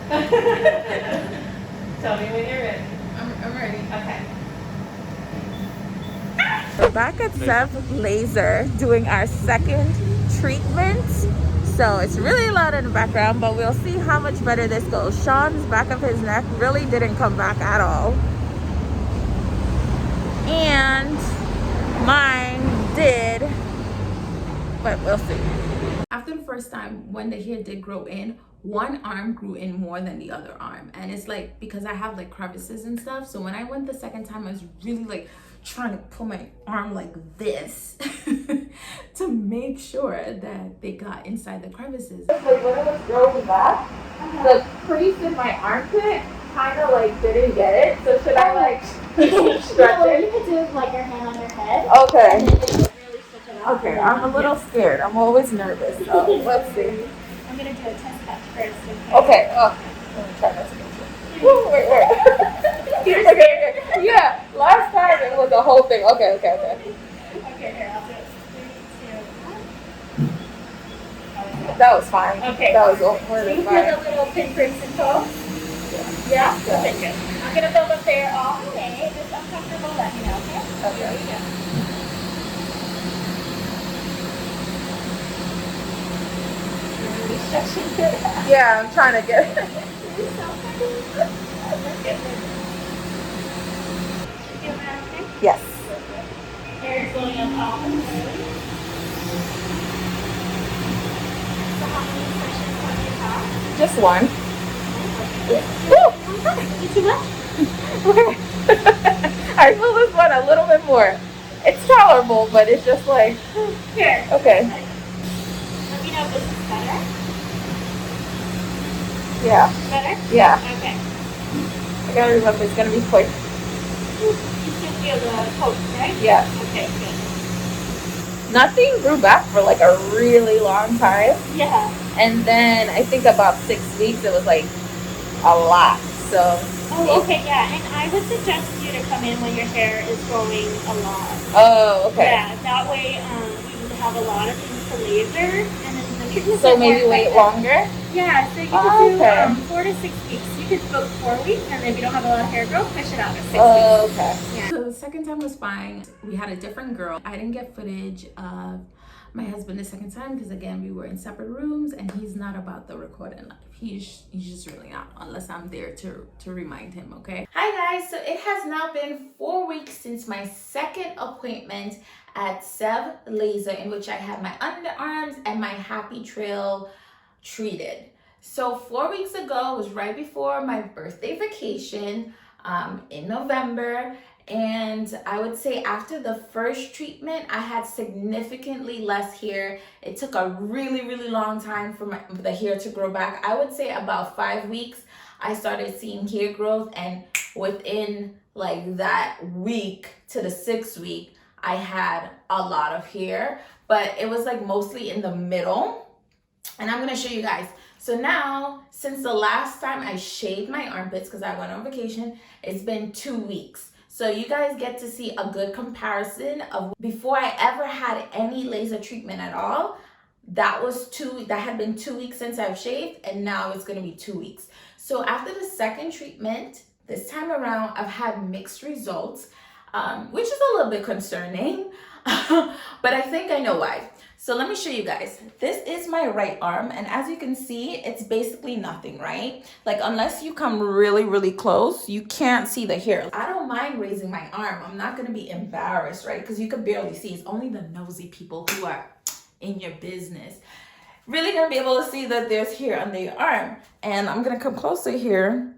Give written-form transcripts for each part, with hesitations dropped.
Tell me when you're ready. I'm ready. Okay. We're back at Sev Laser doing our second treatment. So it's really loud in the background, but we'll see how much better this goes. Sean's back of his neck really didn't come back at all. And mine did, but we'll see. After the first time, when the hair did grow in, one arm grew in more than the other arm. And it's like, because I have like crevices and stuff. So when I went the second time, I was really like trying to pull my arm like this to make sure that they got inside the crevices. Like when it was growing back, the crease in my armpit kind of like didn't get it. So should I like stretch What it? you could do is like your hand on your head. Okay. And then it would really stretch it out. Okay, I'm a little scared. I'm always nervous. So let's see. I'm going to do a test cut first. Okay. Oh, let me try this. Woo, wait. Okay. Yeah, last time it was a whole thing. Okay. Okay, here, I'll do it. 3, 2, 1. That was fine. Okay. That was more than You fine. feel the little pinpricks and toes? Yeah? Okay, good. I'm going to build up there all the way. If it's uncomfortable, let me know, okay? Okay. Here we go. Really stretching it out. Yeah, I'm trying to get it. You're so funny. Okay. You feel that okay? Yes. Hair is going up all the way. So how many sessions on your top? Just one. You too much? I feel this one a little bit more. It's tolerable, but it's just like, Here. okay. Let me know if this is better. Yeah. Better? Yeah. Okay. I gotta remember it's gonna be quick. You still feel the coat, right? Yeah. Okay, good. Nothing grew back for like a really long time. Yeah. And then I think about 6 weeks, it was like a lot. So. Oh, okay, yeah. And I would suggest you to come in when your hair is growing a lot. Oh, okay. Yeah, that way we would have a lot of things to laser, and then the treatment. So maybe wait longer? Yeah, so you could do 4 to 6 weeks. You could book 4 weeks, and if you don't have a lot of hair growth, push it out to 6 weeks. Okay. Yeah. So the second time was fine. We had a different girl. I didn't get footage of my husband the second time because again we were in separate rooms and he's not about the recording life. He's just really not unless I'm there to remind him. Okay. Hi guys. So it has now been 4 weeks since my second appointment at Sev Laser, in which I had my underarms and my happy trail treated. So 4 weeks ago was right before my birthday vacation in November. And I would say after the first treatment, I had significantly less hair. It took a really long time for the hair to grow back. I would say about 5 weeks, I started seeing hair growth. And within like that week to the 6th week, I had a lot of hair. But it was like mostly in the middle. And I'm going to show you guys. So now, since the last time I shaved my armpits because I went on vacation, it's been 2 weeks. So you guys get to see a good comparison of before I ever had any laser treatment at all. That had been 2 weeks since I've shaved, and now it's gonna be 2 weeks. So after the second treatment, this time around, I've had mixed results, which is a little bit concerning, but I think I know why. So let me show you guys. This is my right arm, and as you can see, it's basically nothing, right? Like unless you come really close, you can't see the hair. I don't mind raising my arm. I'm not gonna be embarrassed, right? Because you could barely see. It's only the nosy people who are in your business really gonna be able to see that there's hair under your arm. And I'm gonna come closer here.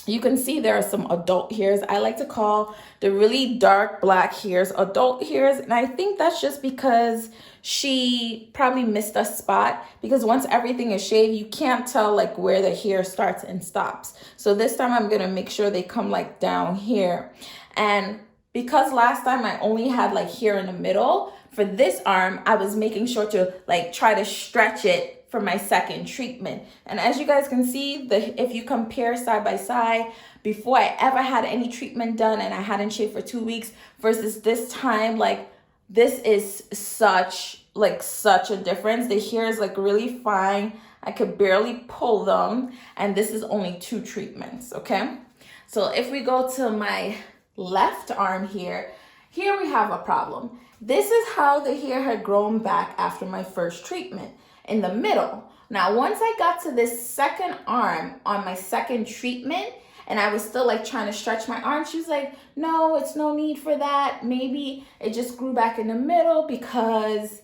You can see there are some adult hairs. I like to call the really dark black hairs adult hairs. And I think that's just because she probably missed a spot, because once everything is shaved, you can't tell like where the hair starts and stops. So this time I'm gonna make sure they come like down here. And because last time I only had like hair in the middle, for this arm, I was making sure to like try to stretch it for my second treatment. And as you guys can see, if you compare side by side, before I ever had any treatment done and I hadn't shaved for 2 weeks versus this time, like this is such like such a difference. The hair is like really fine. I could barely pull them, and this is only 2 treatments, okay? So if we go to my left arm here we have a problem. This is how the hair had grown back after my first treatment in the middle. Now, once I got to this second arm on my second treatment, and I was still like trying to stretch my arm, she was like, no, it's no need for that. Maybe it just grew back in the middle because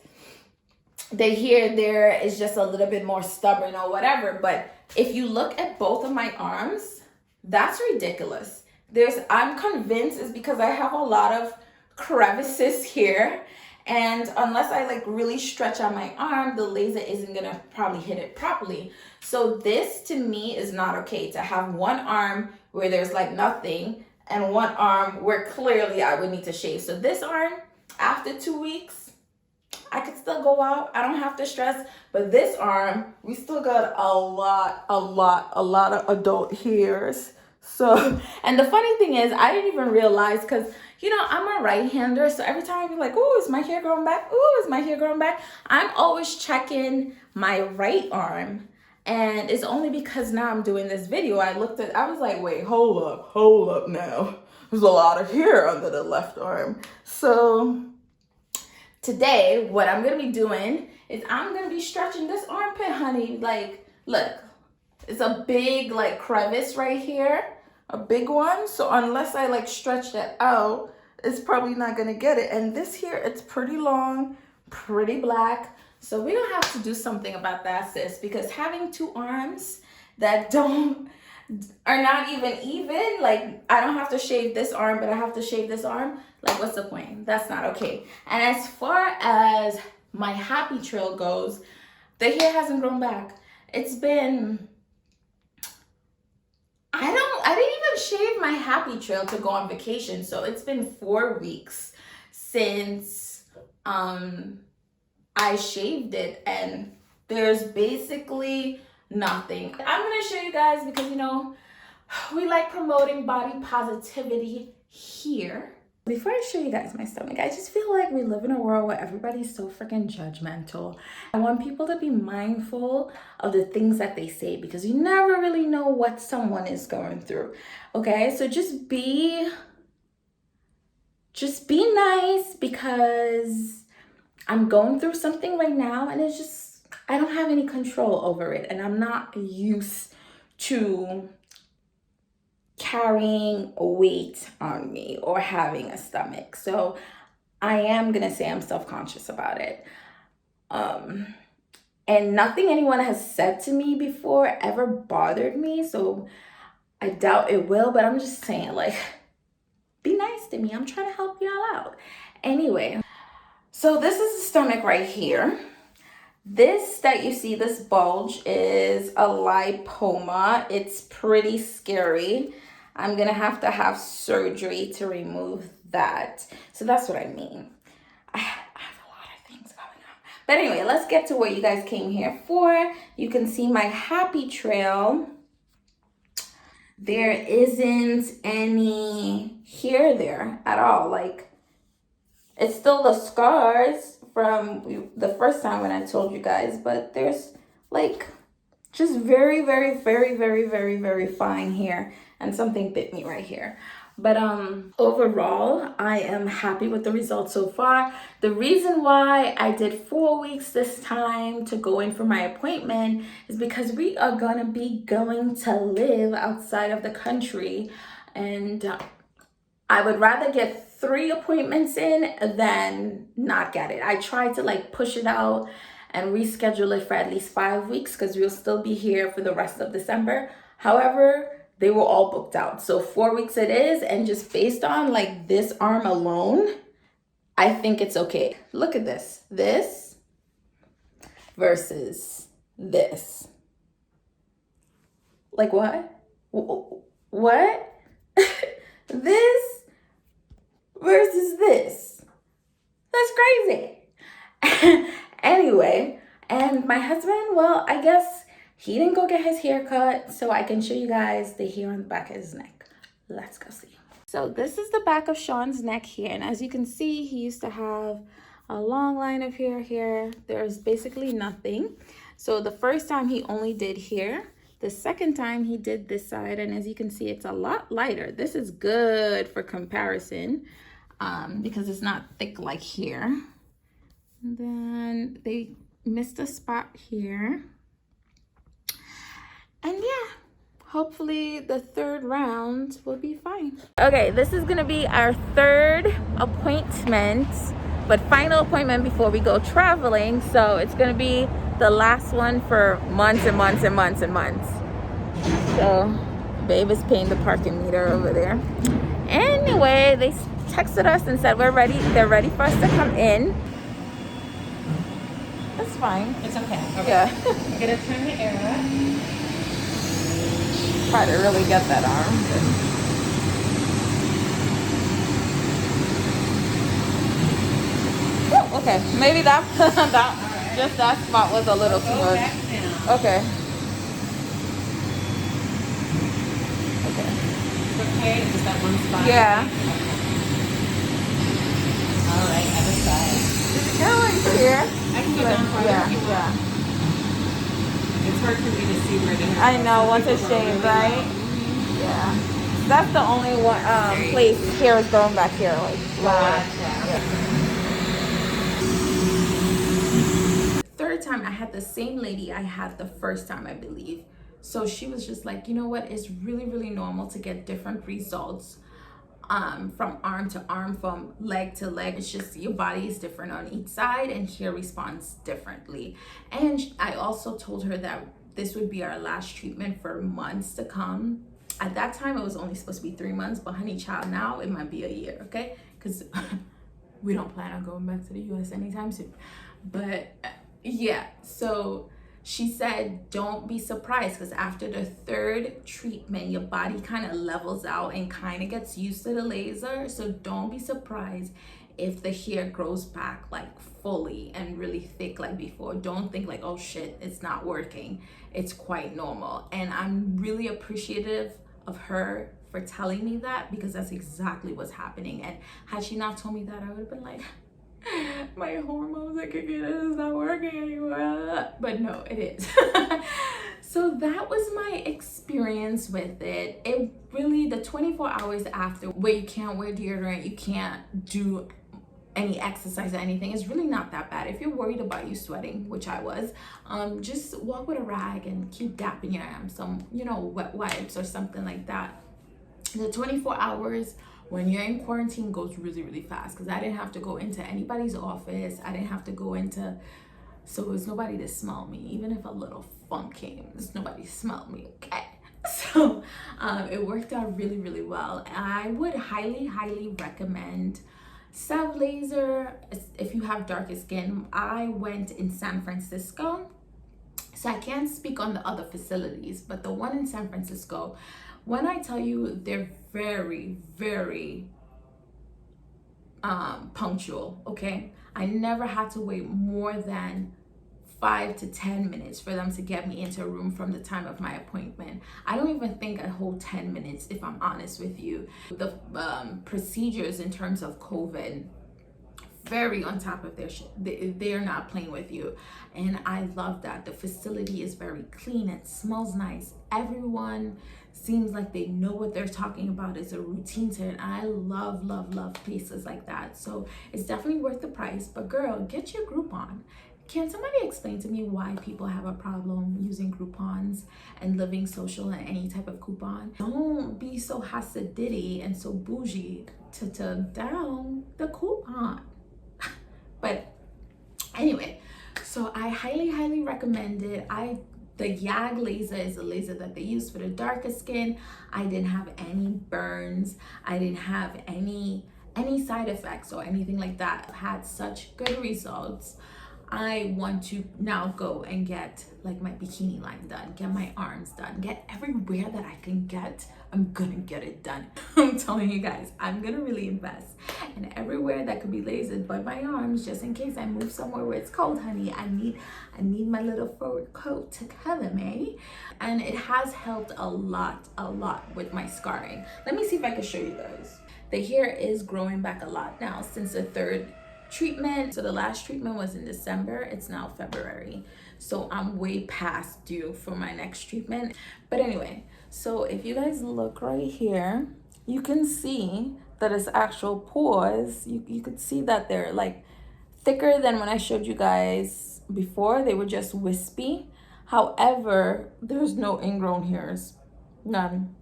the hair there is just a little bit more stubborn or whatever. But if you look at both of my arms, that's ridiculous. I'm convinced it's because I have a lot of crevices here, and unless I like really stretch out my arm, the laser isn't gonna probably hit it properly. So this to me is not okay, to have one arm where there's like nothing and one arm where clearly I would need to shave. So this arm, after 2 weeks, I could still go out. I don't have to stress. But this arm, we still got a lot of adult hairs. So, and the funny thing is, I didn't even realize, because, you know, I'm a right-hander. So every time I be like, oh, is my hair growing back? Oh, is my hair growing back? I'm always checking my right arm. And it's only because now I'm doing this video, I was like, wait, hold up now. There's a lot of hair under the left arm. So today, what I'm gonna be doing is I'm gonna be stretching this armpit, honey. Like, look, it's a big like crevice right here, a big one. So unless I like stretch that out, it's probably not gonna get it. And this here, it's pretty long, pretty black. So we're gonna have to do something about that, sis, because having 2 arms that are not even, like I don't have to shave this arm, but I have to shave this arm. Like, what's the point? That's not okay. And as far as my happy trail goes, the hair hasn't grown back. It's been, I didn't even shave my happy trail to go on vacation. So it's been 4 weeks since I shaved it, and there's basically nothing. I'm gonna show you guys because, you know, we like promoting body positivity here. Before I show you guys my stomach, I just feel like we live in a world where everybody's so freaking judgmental. I want people to be mindful of the things that they say, because you never really know what someone is going through. Okay, so just be nice, because I'm going through something right now, and it's just, I don't have any control over it, and I'm not used to carrying weight on me or having a stomach. So I am gonna say I'm self-conscious about it. And nothing anyone has said to me before ever bothered me, so I doubt it will, but I'm just saying, like, be nice to me. I'm trying to help y'all out. Anyway, so this is the stomach right here. This that you see, this bulge, is a lipoma. It's pretty scary. I'm gonna have to have surgery to remove that. So that's what I mean. I have a lot of things going on. But anyway, let's get to what you guys came here for. You can see my happy trail. There isn't any hair there at all. Like, it's still the scars from the first time when I told you guys, but there's like just very, very, very, very, very, very fine hair, and something bit me right here. But overall, I am happy with the results so far. The reason why I did 4 weeks this time to go in for my appointment is because we are gonna be going to live outside of the country, and I would rather get 3 appointments in than not get it. I tried to like push it out and reschedule it for at least 5 weeks, because we'll still be here for the rest of December. However, they were all booked out. So 4 weeks it is, and just based on like this arm alone, I think it's okay. Look at this. This versus this. Like what? What? This versus this. That's crazy. Anyway, and my husband, well, I guess he didn't go get his hair cut, so I can show you guys the hair on the back of his neck. Let's go see. So this is the back of Sean's neck here, and as you can see, he used to have a long line of hair here. There's basically nothing. So the first time he only did here. The second time he did this side, and as you can see, it's a lot lighter. This is good for comparison because it's not thick like here. And then they missed a spot here. And yeah, hopefully the third round will be fine. Okay, this is gonna be our third appointment, but final appointment before we go traveling. So it's gonna be the last one for months and months and months and months. So babe is paying the parking meter over there. Anyway, they texted us and said we're ready. They're ready for us to come in. That's fine. It's okay. Okay. Yeah. I'm gonna turn the air up. Try to really get that arm. Oh, okay, maybe that just that spot was a little too much. Back down. Okay. Okay. Okay, just that one spot. Yeah. All right, other side. Yeah, right here. I can go down farther Yeah, if you want. yeah. It's hard for me to see where the hair I goes. know, Some once people it's go shaved, really right? low. Yeah. That's the only one place hair is going back here, like lower. Gotcha. Third time I had the same lady I had the first time, I believe. So she was just like, you know what, it's really, really normal to get different results from arm to arm, from leg to leg. It's just your body is different on each side and hair responds differently. And I also told her that this would be our last treatment for months to come. At that time it was only supposed to be 3 months, but honey child, now it might be a year, okay? Because we don't plan on going back to the US anytime soon. But yeah, so she said don't be surprised, because after the third treatment your body kind of levels out and kind of gets used to the laser. So don't be surprised if the hair grows back like fully and really thick like before. Don't think like, oh shit, it's not working. It's quite normal. And I'm really appreciative of her for telling me that, because that's exactly what's happening. And had she not told me that, I would have been like, my hormones are kicking in, it's not working anymore. But no, it is. So that was my experience with it. It really, the 24 hours after, where you can't wear deodorant, you can't do any exercise or anything, is really not that bad. If you're worried about you sweating, which I was, just walk with a rag and keep dapping your arms, some, you know, wet wipes or something like that. The 24 hours when you're in quarantine goes really, really fast, because I didn't have to go into anybody's office. I didn't have to go into, so there's nobody to smell me. Even if a little funk came, there's nobody to smell me, okay? So it worked out really, really well. I would highly, highly recommend self laser if you have darker skin. I went in San Francisco, so I can't speak on the other facilities, but the one in San Francisco, when I tell you, they're very, very punctual, okay? I never had to wait more than 5 to 10 minutes for them to get me into a room from the time of my appointment. I don't even think a whole 10 minutes, if I'm honest with you. The procedures in terms of COVID, very on top of their shit. They're not playing with you, and I love that. The facility is very clean, it smells nice, everyone seems like they know what they're talking about. It's a routine to it. I love, love, love places like that. So it's definitely worth the price. But girl, get your Groupon. Can somebody explain to me why people have a problem using Groupons and living social and any type of coupon? Don't be so hasidity and so bougie to down the coupon. But anyway, so I highly, highly recommend it. The YAG laser is a laser that they use for the darker skin. I didn't have any burns. I didn't have any side effects or anything like that. I've had such good results. I want to now go and get like my bikini line done, get my arms done, get everywhere that I can get. I'm gonna get it done. I'm telling you guys, I'm gonna really invest. And everywhere that could be lasered but my arms, just in case I move somewhere where it's cold, honey. I need my little fur coat to cover me. And it has helped a lot with my scarring. Let me see if I can show you guys. The hair is growing back a lot now since the third treatment. So the last treatment was in December. It's now February. So I'm way past due for my next treatment. But anyway, so if you guys look right here, you can see that it's actual pores. You could see that they're like thicker than when I showed you guys before. They were just wispy. However, there's no ingrown hairs. None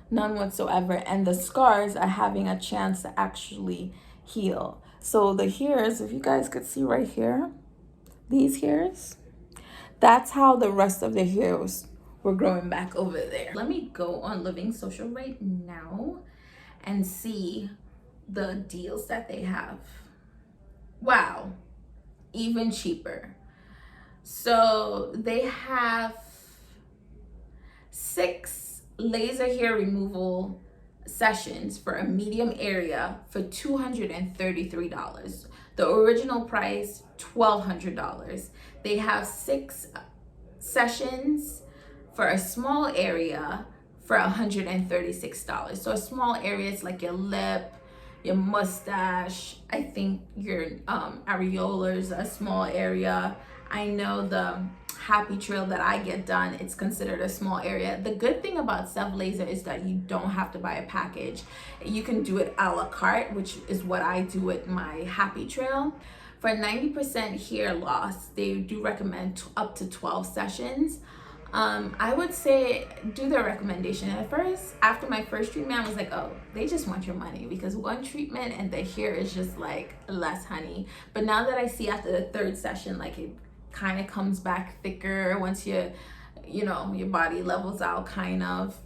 whatsoever, and the scars are having a chance to actually heal. So the hairs, if you guys could see right here, these hairs, that's how the rest of the hairs were growing back over there. Let me go on Living Social right now and see the deals that they have. Wow, even cheaper. So they have 6 laser hair removal sessions for a medium area for $233. The original price, $1,200. They have 6 sessions for a small area for $136. So a small area is like your lip, your mustache, I think your areolas, a small area. I know the happy trail that I get done, it's considered a small area. The good thing about self laser is that you don't have to buy a package. You can do it a la carte, which is what I do with my happy trail. For 90% hair loss, they do recommend up to 12 sessions. I would say do their recommendation. At first, after my first treatment, I was like, oh, they just want your money, because one treatment and the hair is just like less honey. But now that I see after the 3rd session, like it kind of comes back thicker once your body levels out, kind of.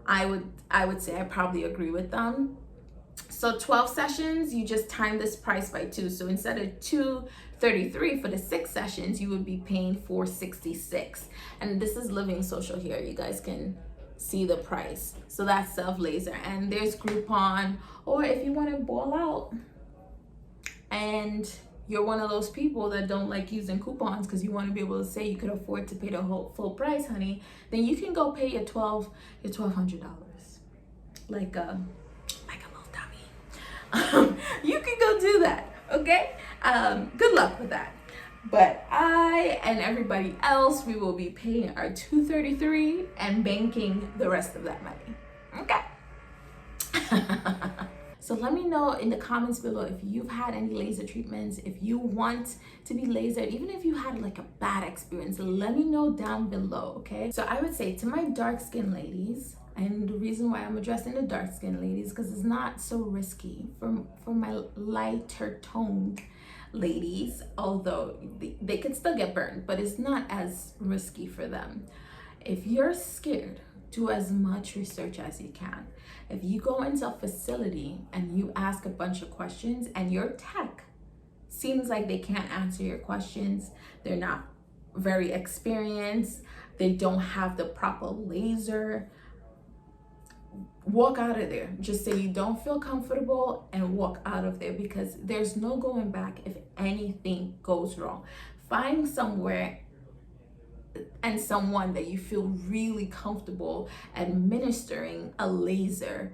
I would say I probably agree with them. So 12 sessions, you just time this price by 2. So instead of $233 for the 6 sessions, you would be paying $466. And this is Living Social here. You guys can see the price. So that's self laser. And there's Groupon, or if you want to ball out and you're one of those people that don't like using coupons because you want to be able to say you could afford to pay the whole full price, honey, then you can go pay your $1,200 like a little dummy. You can go do that, okay? Good luck with that. But I and everybody else, we will be paying our $233 and banking the rest of that money, okay? So let me know in the comments below if you've had any laser treatments, if you want to be lasered, even if you had like a bad experience, let me know down below, okay? So I would say to my dark skin ladies, and the reason why I'm addressing the dark skin ladies, because it's not so risky for my lighter toned ladies, although they could still get burned, but it's not as risky for them. If you're scared, do as much research as you can. If you go into a facility and you ask a bunch of questions and your tech seems like they can't answer your questions, they're not very experienced, they don't have the proper laser, walk out of there. Just say you don't feel comfortable and walk out of there, because there's no going back if anything goes wrong. Find somewhere and someone that you feel really comfortable administering a laser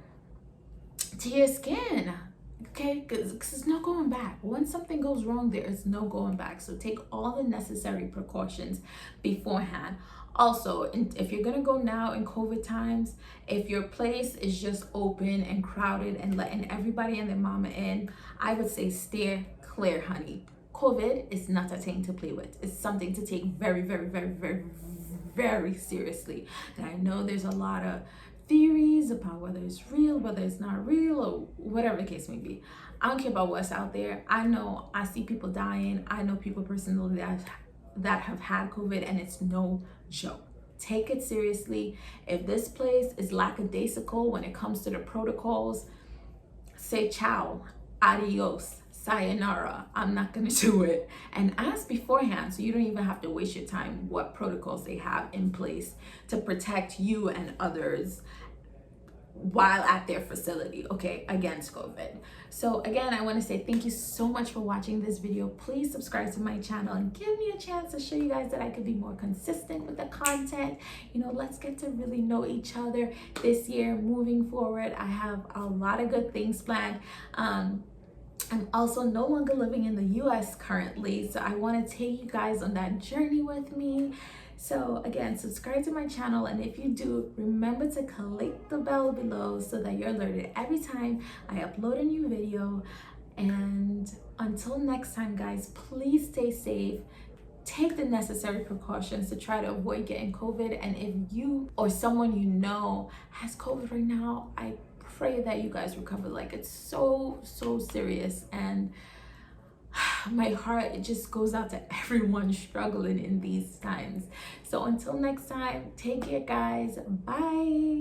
to your skin, okay? Because there's no going back. Once something goes wrong, there is no going back. So take all the necessary precautions beforehand. Also, if you're gonna go now in COVID times, if your place is just open and crowded and letting everybody and their mama in, I would say steer clear, honey. COVID is not a thing to play with. It's something to take very, very, very, very, very seriously. And I know there's a lot of theories about whether it's real, whether it's not real, or whatever the case may be. I don't care about what's out there. I know I see people dying. I know people personally that have had COVID, and it's no joke. Take it seriously. If this place is lackadaisical when it comes to the protocols, say ciao, adios, sayonara, I'm not gonna do it. And ask beforehand, so you don't even have to waste your time, what protocols they have in place to protect you and others while at their facility, okay, against COVID. So again, I want to say thank you so much for watching this video. Please subscribe to my channel and give me a chance to show you guys that I could be more consistent with the content. You know, let's get to really know each other this year moving forward. I have a lot of good things planned. I'm also no longer living in the US currently, so I want to take you guys on that journey with me. So again, subscribe to my channel, and if you do, remember to click the bell below so that you're alerted every time I upload a new video. And until next time, guys, please stay safe. Take the necessary precautions to try to avoid getting COVID. And if you or someone you know has COVID right now, I pray that you guys recover. Like, it's so serious, and my heart, it just goes out to everyone struggling in these times. So until next time, take care, guys. Bye.